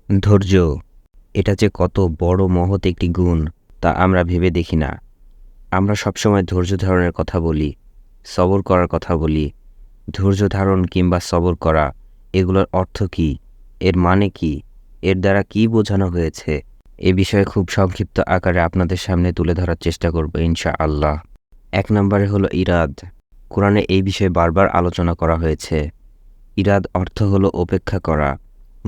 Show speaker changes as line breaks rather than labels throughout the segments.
ধৈর্য, এটা যে কত বড় মহৎ একটি গুণ তা আমরা ভেবে দেখি না। আমরা সবসময় ধৈর্য ধারণের কথা বলি, সবর করার কথা বলি। ধৈর্য ধারণ কিংবা সবর করা, এগুলোর অর্থ কী, এর মানে কী, এর দ্বারা কী বোঝানো হয়েছে, এ বিষয়ে খুব সংক্ষিপ্ত আকারে আপনাদের সামনে তুলে ধরার চেষ্টা করব ইনশাআল্লাহ। ১ নম্বরে হলো ইরাদ। কোরআনে এই বিষয়ে বারবার আলোচনা করা হয়েছে। ইরাদ অর্থ হলো উপেক্ষা করা,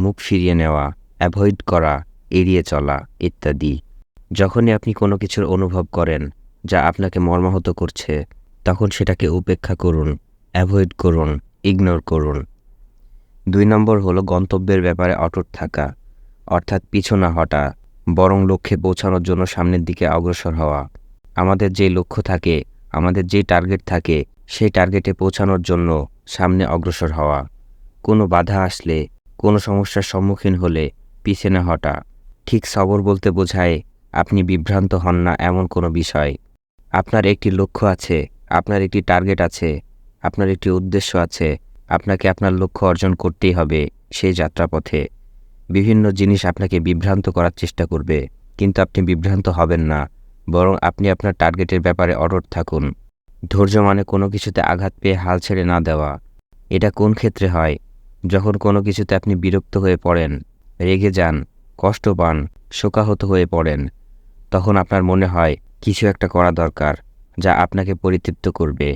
মুখ ফিরিয়ে নেওয়া, অ্যাভয়েড করা, এড়িয়ে চলা ইত্যাদি। যখনই আপনি কোনো কিছুর অনুভব করেন যা আপনাকে মর্মাহত করছে, তখন সেটাকে উপেক্ষা করুন, অ্যাভয়েড করুন, ইগনোর করুন। ২ নম্বর হলো গন্তব্যের ব্যাপারে অটুট থাকা, অর্থাৎ পিছু না হটা, বরং লক্ষ্যে পৌঁছানোর জন্য সামনের দিকে অগ্রসর হওয়া। আমাদের যেই লক্ষ্য থাকে, আমাদের যেই টার্গেট থাকে, সেই টার্গেটে পৌঁছানোর জন্য সামনে অগ্রসর হওয়া। কোনো বাধা আসলে, কোনো সমস্যার সম্মুখীন হলে পিছে না হটা। ঠিক সবর বলতে বোঝায় আপনি বিভ্রান্ত হন না এমন কোনো বিষয়। আপনার একটি লক্ষ্য আছে, আপনার একটি টার্গেট আছে, আপনার একটি উদ্দেশ্য আছে, আপনাকে আপনার লক্ষ্য অর্জন করতেই হবে। সেই যাত্রাপথে বিভিন্ন জিনিস আপনাকে বিভ্রান্ত করার চেষ্টা করবে, কিন্তু আপনি বিভ্রান্ত হবেন না, বরং আপনি আপনার টার্গেটের ব্যাপারে অটুট থাকুন। ধৈর্য মানে কোনো কিছুতে আঘাত পেয়ে হাল ছেড়ে না দেওয়া। এটা কোন ক্ষেত্রে হয়? যখন কোনো কিছুতে আপনি বিরক্ত হয়ে পড়েন, রেগে যান, কষ্ট পান, শোকাহত হয়ে পড়েন, তখন আপনার মনে হয় কিছু একটা করা দরকার যা আপনাকে পরিতৃপ্ত করবে।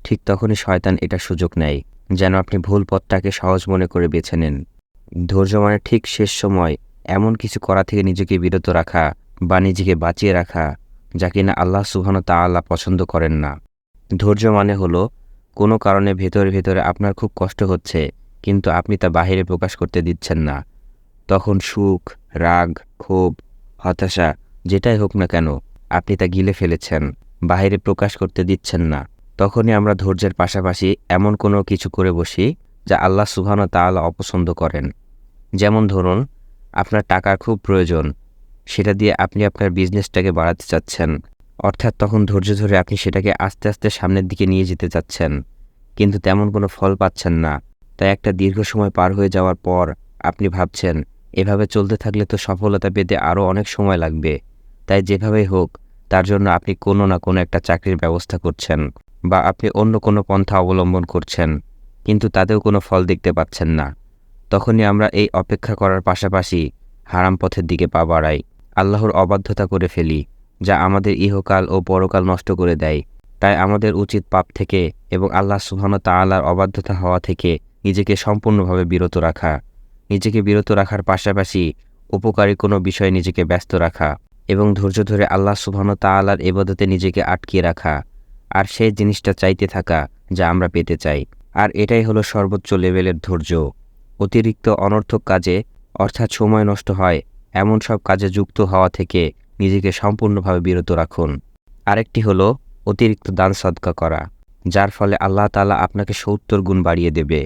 ঠিক তখনই শয়তান এটা সুযোগ নেয় যেন আপনি ভুল পথটাকে সহজ মনে করে বেছে নেন। ধৈর্য মানে ঠিক শেষ সময় এমন কিছু করা থেকে নিজেকে বিরত রাখা বা নিজেকে বাঁচিয়ে রাখা যা কিনা আল্লাহ সুবহানাহু তাআলা পছন্দ করেন না। ধৈর্য মানে হলো কোনো কারণে ভেতরে ভেতরে আপনার খুব কষ্ট হচ্ছে, কিন্তু আপনি তা বাহিরে প্রকাশ করতে দিচ্ছেন না। তখন সুখ, রাগ, ক্ষোভ, হতাশা যেটাই হোক না কেন, আপনি তা গিলে ফেলেছেন, বাহিরে প্রকাশ করতে দিচ্ছেন না। তখনই আমরা ধৈর্যের পাশাপাশি এমন কোনো কিছু করে বসি যা আল্লাহ সুবহানাহু তাআলা অপছন্দ করেন। যেমন ধরুন, আপনার টাকার খুব প্রয়োজন, সেটা দিয়ে আপনি আপনার বিজনেসটাকে বাড়াতে চাচ্ছেন। অর্থাৎ তখন ধৈর্য ধরে আপনি সেটাকে আস্তে আস্তে সামনের দিকে নিয়ে যেতে চাচ্ছেন, কিন্তু তেমন কোনো ফল পাচ্ছেন না। তাই একটা দীর্ঘ সময় পার হয়ে যাওয়ার পর আপনি ভাবছেন, এভাবে চলতে থাকলে তো সফলতা পেতে আরও অনেক সময় লাগবে। তাই যেভাবেই হোক তার জন্য আপনি কোনো না কোনো একটা চাকরির ব্যবস্থা করছেন, বা আপনি অন্য কোনো পন্থা অবলম্বন করছেন, কিন্তু তাতেও কোনো ফল দেখতে পাচ্ছেন না। তখনই আমরা এই অপেক্ষা করার পাশাপাশি হারাম পথের দিকে পা বাড়াই, আল্লাহর অবাধ্যতা করে ফেলি, যা আমাদের ইহকাল ও পরকাল নষ্ট করে দেয়। তাই আমাদের উচিত পাপ থেকে এবং আল্লাহ সুবহানাহু তাআলার অবাধ্যতা হওয়া থেকে নিজেকে সম্পূর্ণভাবে বিরত রাখা। নিজেকে বিরত রাখার পাশাপাশি উপকারী কোনো বিষয়ে নিজেকে ব্যস্ত রাখা এবং ধৈর্য ধরে আল্লাহ সুবহানাহু তাআলার ইবাদতে নিজেকে আটকিয়ে রাখা, আর সেই জিনিসটা চাইতে থাকা যা আমরা পেতে চাই। আর এটাই হলো সর্বোচ্চ লেভেলের ধৈর্য। অতিরিক্ত অনর্থক কাজে, অর্থাৎ সময় নষ্ট হয় এমন সব কাজে যুক্ত হওয়া থেকে নিজেকে সম্পূর্ণভাবে বিরত রাখুন। আরেকটি হলো অতিরিক্ত দান সদকা করা, যার ফলে আল্লাহ তাআলা আপনাকে ৭০ গুণ বাড়িয়ে দেবে।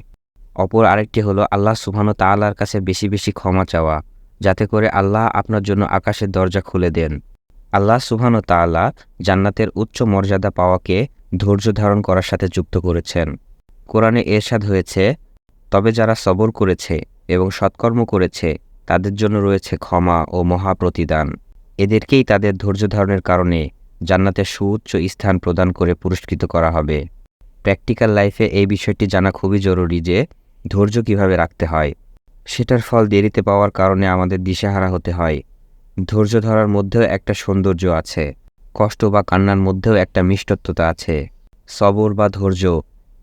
অপর আরেকটি হলো আল্লাহ সুবহানাহু তাআলার কাছে বেশি বেশি ক্ষমা চাওয়া, যাতে করে আল্লাহ আপনার জন্য আকাশের দরজা খুলে দেন। আল্লাহ সুবহানাহু তাআলা জান্নাতের উচ্চ মর্যাদা পাওয়াকে ধৈর্য ধারণ করার সাথে যুক্ত করেছেন। কোরআনে ইরশাদ হয়েছে, তবে যারা সবর করেছে এবং সৎকর্ম করেছে তাদের জন্য রয়েছে ক্ষমা ও মহা প্রতিদান। এদেরকেই তাদের ধৈর্য ধারণের কারণে জান্নাতের সুউচ্চ স্থান প্রদান করে পুরস্কৃত করা হবে। প্র্যাকটিক্যাল লাইফে এই বিষয়টি জানা খুবই জরুরি যে ধৈর্য কিভাবে রাখতে হয়। সেটার ফল দেরিতে পাওয়ার কারণে আমাদের দিশেহারা হতে হয়। ধৈর্য ধরার মধ্যেও একটা সৌন্দর্য আছে, কষ্ট বা কান্নার মধ্যেও একটা মিষ্টত্বতা আছে। সবর বা ধৈর্য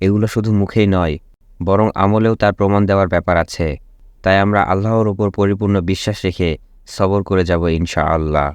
এগুলো শুধু মুখেই নয়, বরং আমলেও তার প্রমাণ দেওয়ার ব্যাপার আছে। তাই আমরা আল্লাহর ওপর পরিপূর্ণ বিশ্বাস রেখে সবর করে যাব ইনশাআল্লাহ।